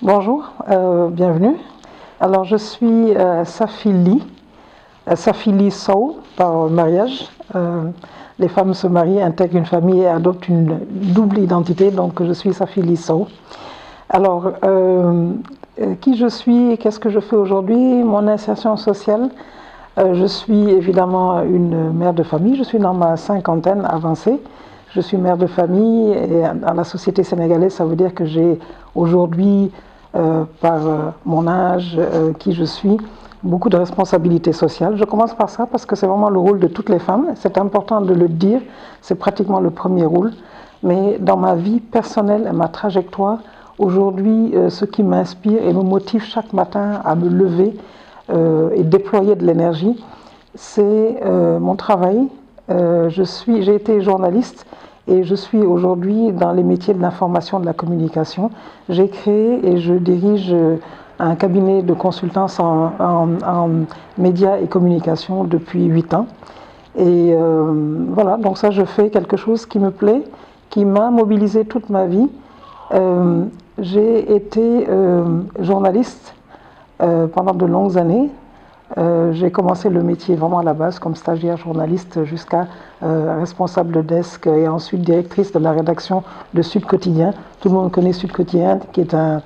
Bonjour, bienvenue. Alors je suis Safi Ly Sow par mariage. Les femmes se marient, intègrent une famille et adoptent une double identité, donc je suis Safi Ly Sow. Alors, qui je suis et qu'est-ce que je fais aujourd'hui? Mon insertion sociale, je suis évidemment une mère de famille, je suis dans ma cinquantaine avancée. Je suis mère de famille et dans la société sénégalaise, ça veut dire que j'ai aujourd'hui, par mon âge, qui je suis, beaucoup de responsabilités sociales. Je commence par ça parce que c'est vraiment le rôle de toutes les femmes. C'est important de le dire, c'est pratiquement le premier rôle. Mais dans ma vie personnelle et ma trajectoire, aujourd'hui, ce qui m'inspire et me motive chaque matin à me lever et déployer de l'énergie, c'est mon travail. J'ai été journaliste et je suis aujourd'hui dans les métiers de l'information, de la communication. J'ai créé et je dirige un cabinet de consultance en médias et communication depuis 8 ans. Et voilà, donc ça, je fais quelque chose qui me plaît, qui m'a mobilisée toute ma vie. J'ai été journaliste pendant de longues années. J'ai commencé le métier vraiment à la base comme stagiaire journaliste jusqu'à responsable de desk et ensuite directrice de la rédaction de Sud Quotidien. Tout le monde connaît Sud Quotidien, qui est un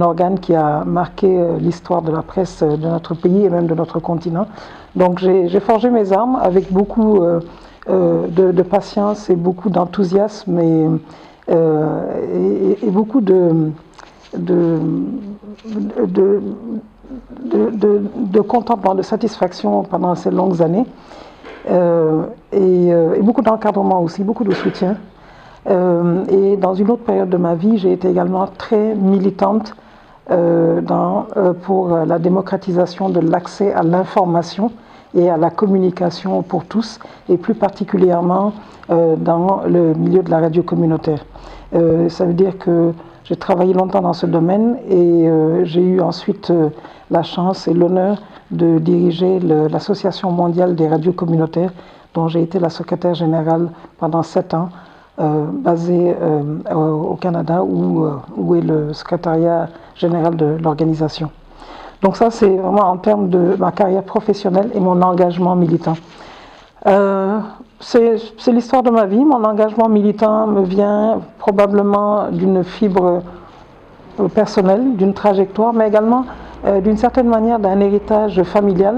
organe qui a marqué l'histoire de la presse de notre pays et même de notre continent. Donc j'ai forgé mes armes avec beaucoup de patience et beaucoup d'enthousiasme et beaucoup de contentement, de satisfaction pendant ces longues années et beaucoup d'encadrement aussi, beaucoup de soutien. Et dans une autre période de ma vie, j'ai été également très militante pour la démocratisation de l'accès à l'information et à la communication pour tous, et plus particulièrement dans le milieu de la radio communautaire. Ça veut dire que j'ai travaillé longtemps dans ce domaine et j'ai eu ensuite la chance et l'honneur de diriger l'Association mondiale des radios communautaires, dont j'ai été la secrétaire générale pendant 7 ans, basée au Canada, où est le secrétariat général de l'organisation. Donc ça, c'est vraiment en termes de ma carrière professionnelle et mon engagement militant. C'est l'histoire de ma vie. Mon engagement militant me vient probablement d'une fibre personnelle, d'une trajectoire, mais également d'une certaine manière d'un héritage familial.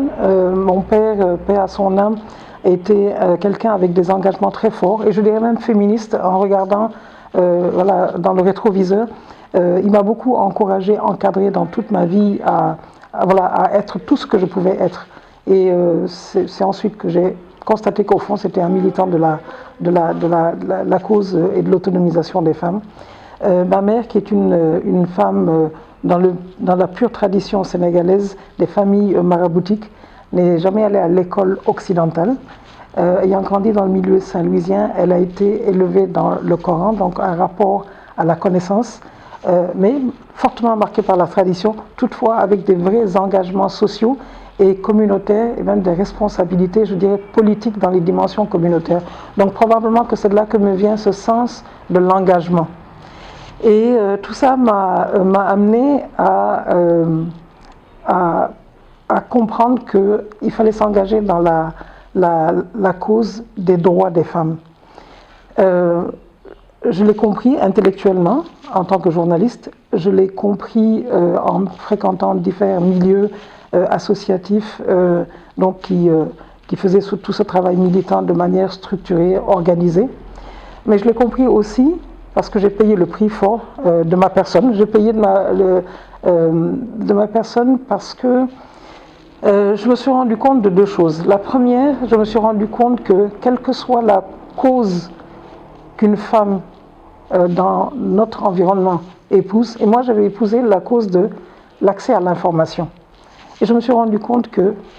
Mon père, paix à son âme, était quelqu'un avec des engagements très forts, et je dirais même féministe, en regardant voilà, dans le rétroviseur. Il m'a beaucoup encouragé, encadré dans toute ma vie voilà, à être tout ce que je pouvais être. Et c'est ensuite que j'ai constaté qu'au fond, c'était un militant de la cause et de l'autonomisation des femmes. Ma mère, qui est une femme dans la pure tradition sénégalaise des familles maraboutiques, n'est jamais allée à l'école occidentale. Ayant grandi dans le milieu saint-louisien, elle a été élevée dans le Coran, donc un rapport à la connaissance, mais fortement marquée par la tradition, toutefois avec des vrais engagements sociaux et communautaires, et même des responsabilités, je dirais, politiques dans les dimensions communautaires. Donc probablement que c'est de là que me vient ce sens de l'engagement. Et tout ça m'a amené à comprendre qu'il fallait s'engager dans la cause des droits des femmes. Je l'ai compris intellectuellement en tant que journaliste, je l'ai compris en fréquentant différents milieux associatifs donc qui faisaient tout ce travail militant de manière structurée, organisée. Mais je l'ai compris aussi parce que j'ai payé le prix fort de ma personne. J'ai payé de ma personne parce que je me suis rendu compte de deux choses. La première, je me suis rendu compte que quelle que soit la cause qu'une femme dans notre environnement épouse, et moi j'avais épousé la cause de l'accès à l'information. Et je me suis rendu compte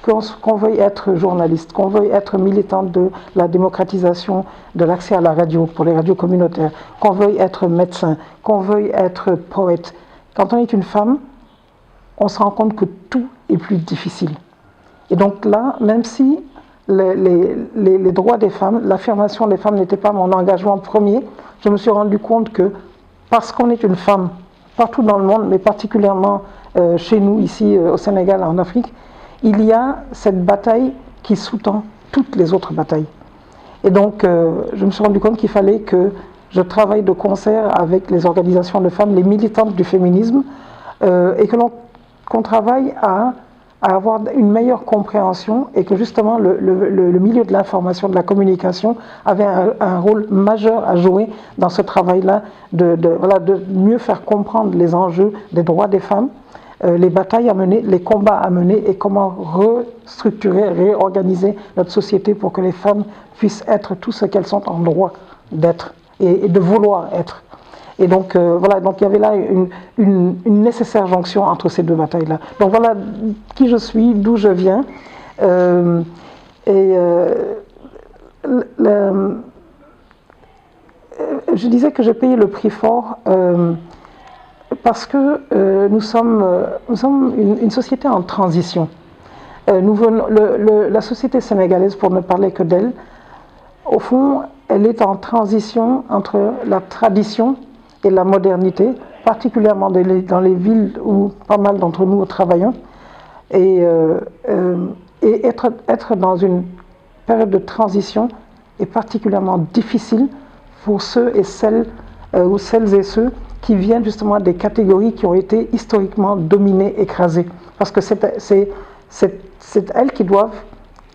qu'on veuille être journaliste, qu'on veuille être militante de la démocratisation de l'accès à la radio pour les radios communautaires, qu'on veuille être médecin, qu'on veuille être poète. Quand on est une femme, on se rend compte que tout est plus difficile. Et donc là, même si les droits des femmes, l'affirmation des femmes n'était pas mon engagement premier, je me suis rendu compte que parce qu'on est une femme, partout dans le monde, mais particulièrement chez nous, ici au Sénégal, en Afrique, il y a cette bataille qui sous-tend toutes les autres batailles. Et donc, je me suis rendu compte qu'il fallait que je travaille de concert avec les organisations de femmes, les militantes du féminisme, et qu'on travaille à avoir une meilleure compréhension, et que justement le milieu de l'information, de la communication avait un rôle majeur à jouer dans ce travail-là, de mieux faire comprendre les enjeux des droits des femmes, les batailles à mener, les combats à mener, et comment restructurer, réorganiser notre société pour que les femmes puissent être tout ce qu'elles sont en droit d'être et de vouloir être. Et donc, voilà, donc il y avait là une nécessaire jonction entre ces deux batailles-là. Donc voilà qui je suis, d'où je viens. Je disais que j'ai payé le prix fort parce que nous sommes une société en transition. La société sénégalaise, pour ne parler que d'elle, au fond, elle est en transition entre la tradition et la modernité, particulièrement dans les villes où pas mal d'entre nous travaillons. Et être dans une période de transition est particulièrement difficile pour ceux et celles, ou celles et ceux qui viennent justement des catégories qui ont été historiquement dominées, écrasées. Parce que c'est elles qui doivent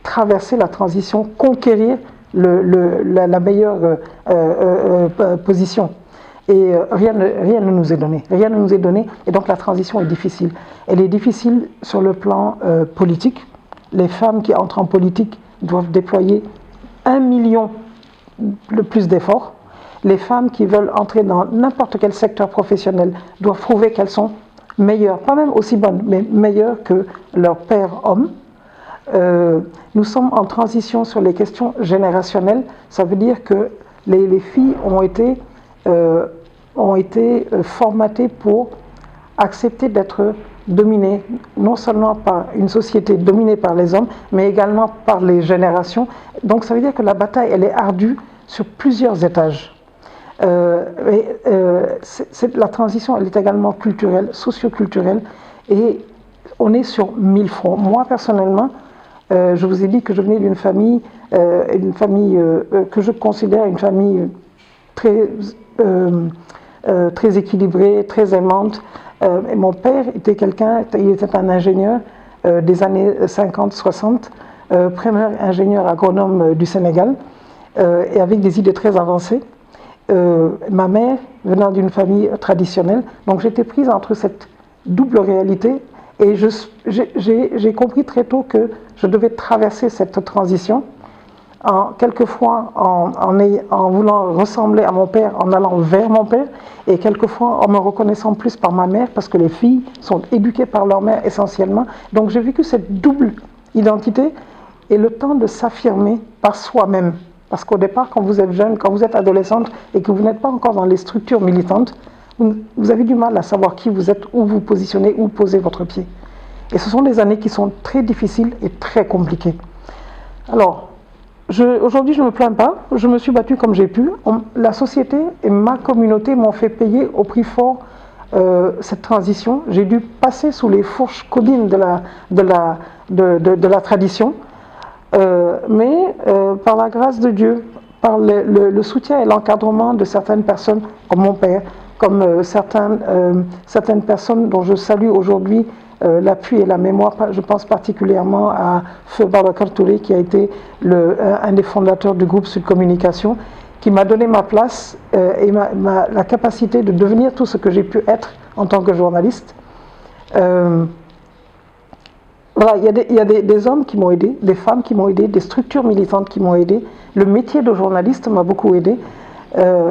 traverser la transition, conquérir la meilleure position. Et rien ne nous est donné. Rien ne nous est donné, et donc la transition est difficile. Elle est difficile sur le plan politique. Les femmes qui entrent en politique doivent déployer 1 million de plus d'efforts. Les femmes qui veulent entrer dans n'importe quel secteur professionnel doivent prouver qu'elles sont meilleures, pas même aussi bonnes, mais meilleures que leurs pères hommes. Nous sommes en transition sur les questions générationnelles. Ça veut dire que les filles ont été formatées pour accepter d'être dominées, non seulement par une société dominée par les hommes, mais également par les générations. Donc ça veut dire que la bataille, elle est ardue sur plusieurs étages. La transition, elle est également culturelle, socio-culturelle, et on est sur 1000 fronts. Moi, personnellement, je vous ai dit que je venais d'une famille, que je considère une famille très équilibrée, très aimante. Et mon père était il était un ingénieur des années 50-60, premier ingénieur agronome du Sénégal, et avec des idées très avancées. Ma mère venant d'une famille traditionnelle, donc j'étais prise entre cette double réalité, et j'ai compris très tôt que je devais traverser cette transition, quelquefois en voulant ressembler à mon père, en allant vers mon père, et quelquefois en me reconnaissant plus par ma mère, parce que les filles sont éduquées par leur mère essentiellement. Donc j'ai vécu cette double identité, et le temps de s'affirmer par soi-même. Parce qu'au départ, quand vous êtes jeune, quand vous êtes adolescente, et que vous n'êtes pas encore dans les structures militantes, vous avez du mal à savoir qui vous êtes, où vous positionnez, où poser votre pied. Et ce sont des années qui sont très difficiles et très compliquées. Alors, aujourd'hui, je ne me plains pas, je me suis battue comme j'ai pu. La société et ma communauté m'ont fait payer au prix fort cette transition. J'ai dû passer sous les fourches codines de la tradition, mais par la grâce de Dieu, par le soutien et l'encadrement de certaines personnes, comme mon père, comme certaines personnes dont je salue aujourd'hui l'appui et la mémoire. Je pense particulièrement à Feu Babacar Touré, qui a été un des fondateurs du groupe Sud Communication, qui m'a donné ma place et la capacité de devenir tout ce que j'ai pu être en tant que journaliste. Voilà, il y a des hommes qui m'ont aidé, des femmes qui m'ont aidé, des structures militantes qui m'ont aidé. Le métier de journaliste m'a beaucoup aidé.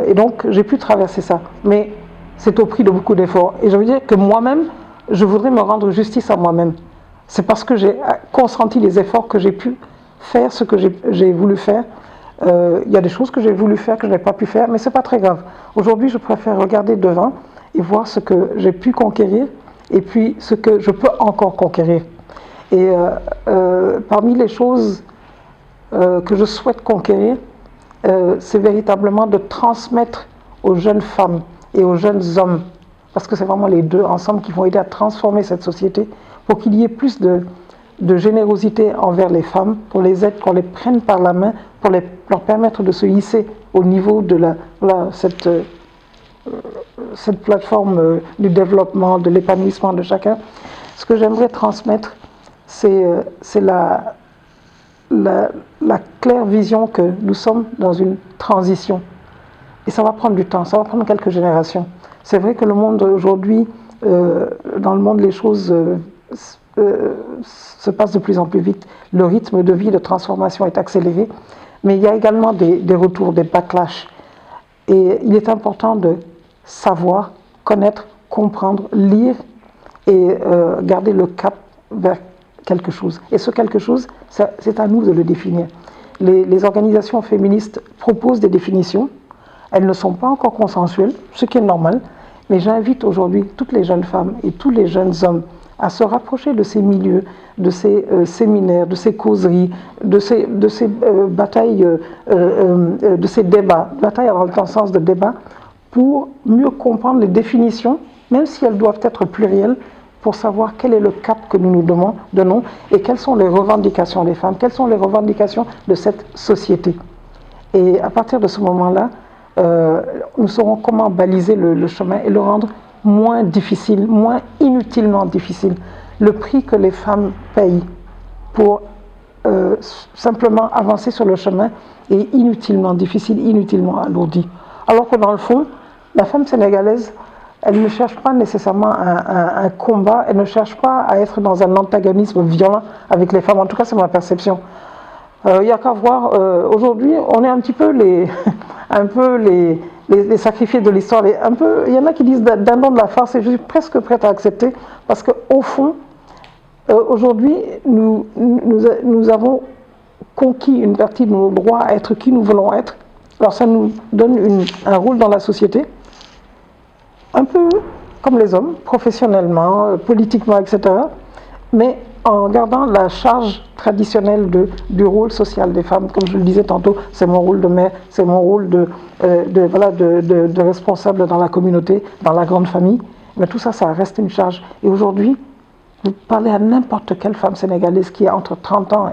Et donc, j'ai pu traverser ça. Mais c'est au prix de beaucoup d'efforts. Et je veux dire que moi-même, je voudrais me rendre justice à moi-même. C'est parce que j'ai consenti les efforts que j'ai pu faire ce que j'ai voulu faire. Il y a des choses que j'ai voulu faire que je n'ai pas pu faire, mais ce n'est pas très grave. Aujourd'hui, je préfère regarder devant et voir ce que j'ai pu conquérir et puis ce que je peux encore conquérir. Et parmi les choses que je souhaite conquérir, c'est véritablement de transmettre aux jeunes femmes et aux jeunes hommes parce que c'est vraiment les deux ensemble qui vont aider à transformer cette société pour qu'il y ait plus de générosité envers les femmes, pour les aider, qu'on les prenne par la main, pour leur permettre de se hisser au niveau de cette plateforme du développement, de l'épanouissement de chacun. Ce que j'aimerais transmettre, c'est la claire vision que nous sommes dans une transition. Et ça va prendre du temps, ça va prendre quelques générations. C'est vrai que le monde aujourd'hui, dans le monde, les choses se passent de plus en plus vite. Le rythme de vie, de transformation est accéléré. Mais il y a également des retours, des backlash. Et il est important de savoir, connaître, comprendre, lire et garder le cap vers quelque chose. Et ce quelque chose, c'est à nous de le définir. Les organisations féministes proposent des définitions. Elles ne sont pas encore consensuelles, ce qui est normal. Mais j'invite aujourd'hui toutes les jeunes femmes et tous les jeunes hommes à se rapprocher de ces milieux, de ces séminaires, de ces causeries, de ces batailles, de ces débats, batailles dans le sens de débat, pour mieux comprendre les définitions, même si elles doivent être plurielles, pour savoir quel est le cap que nous nous donnons et quelles sont les revendications des femmes, quelles sont les revendications de cette société. Et à partir de ce moment-là, nous saurons comment baliser le chemin et le rendre moins difficile, moins inutilement difficile. Le prix que les femmes payent pour simplement avancer sur le chemin est inutilement difficile, inutilement alourdi. Alors que dans le fond, la femme sénégalaise, elle ne cherche pas nécessairement un combat, elle ne cherche pas à être dans un antagonisme violent avec les femmes. En tout cas, c'est ma perception. Il n'y a qu'à voir, aujourd'hui, on est un petit peu les sacrifiés de l'histoire. Il y en a qui disent d'un nom de la farce, et je suis presque prête à accepter, parce qu'au fond, aujourd'hui, nous avons conquis une partie de nos droits à être qui nous voulons être. Alors ça nous donne un rôle dans la société, un peu comme les hommes, professionnellement, politiquement, etc. Mais en gardant la charge traditionnelle du rôle social des femmes. Comme je le disais tantôt, c'est mon rôle de mère, c'est mon rôle de responsable dans la communauté, dans la grande famille. Mais tout ça, ça reste une charge. Et aujourd'hui, vous parlez à n'importe quelle femme sénégalaise qui a entre 30 ans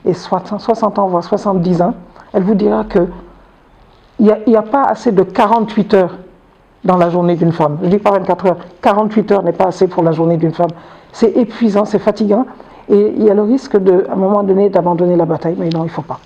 et 60 ans, voire 70 ans, elle vous dira qu'il n'y a pas assez de 48 heures dans la journée d'une femme. Je ne dis pas 24 heures. 48 heures n'est pas assez pour la journée d'une femme. C'est épuisant, c'est fatigant. Et il y a le risque, à un moment donné, d'abandonner la bataille. Mais non, il ne faut pas.